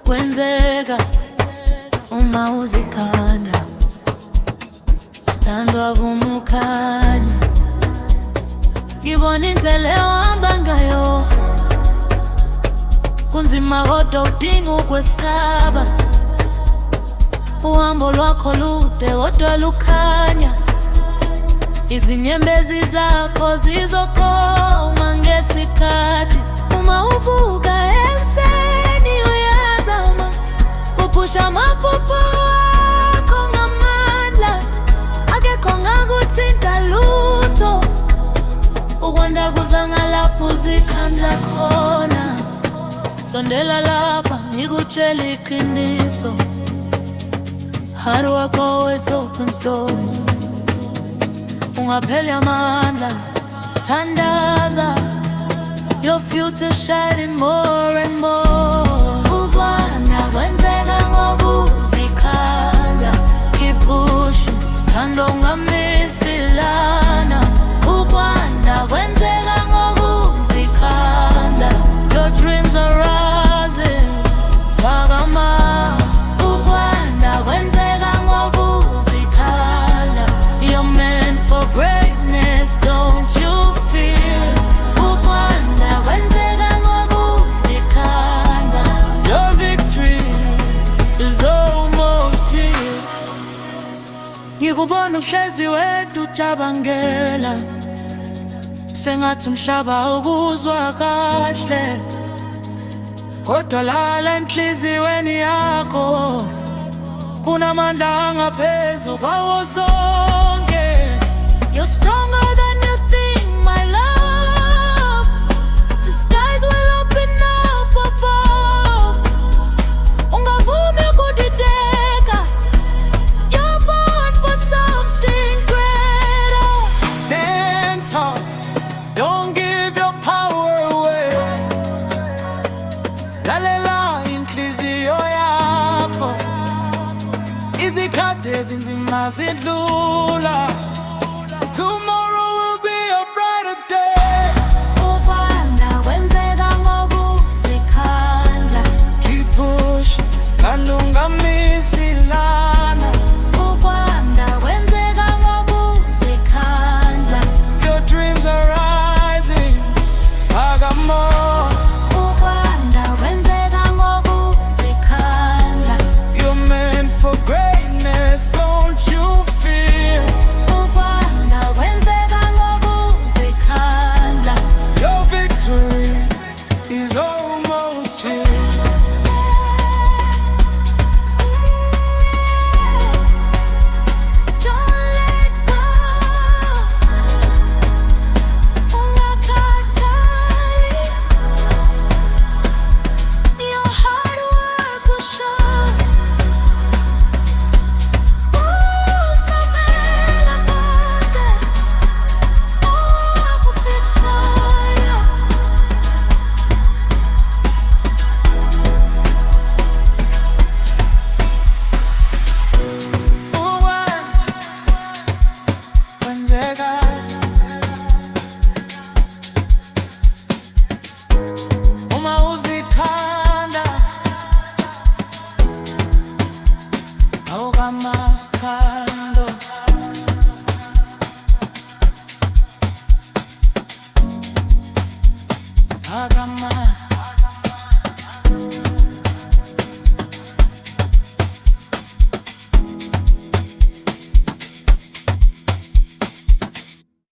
kwenzeka uma uzikanda, thandwa vumukhanya. Ngibona indlela ehamba ngayo, kunzima kodwa udinga ukwesaba. Uhambo lwakho lude kodwa lukhanya, izinyembezi zakho zizokoma ngesikhathi. Uma uvuka ekuseni uyazama, uphusha amaphupho wakho ngamandla. Akekho ongakuthinta lutho, ukwanda kuza ngalapho uzikhandla khona. Sondela lapha ngikutshela iqiniso, hard work always opens doors. Ungapheli amandla, thandaza, your future shining more and more. Ukwanda kwenzeka ngokuzikhandla, keep pushing, sithando ungamisi lana. Ukwanda kwenzeka ngokuzikhandla, your dreams are rising, phakama. Ukwanda kwenzeka ngokuzikhandla, you're meant for greatness, don't you feel? Ukwanda kwenzeka ngokuzikhandla, your victory is almost here. Ngikubona uhlezi wedwa ujabangela, sengathi umhlaba ukuzwa kahle. Kodwa lala enhliziyweni yakho, kunamandla angaphezu kwawo sonke. You're stronger than you think, my love. The skies will open up above. Ungavumi kudideka, you're born for something greater. Stand tall, don't give your power away. Lalela inhliziyo yakho, izikhathi ezinzima zidlula. Tomorrow will be a brighter day. Ukwanda kwenzeka ngokuzikhandla, keep pushing, sithando ungamisi lana. Ukwanda kwenzeka ngokuzikhandla, your dreams are rising, phakama. Ukwanda kwenzeka ngokuzikhandla, you're meant for greatness, don't you feel? Ukwanda kwenzeka ngokuzikhandla, your victory is almost here. Don't let go, ungakhathali, your hard work will show. Usamela konke owakufisayo. Kwenzeka uma uzikhanda, awukamaskando. Phakama.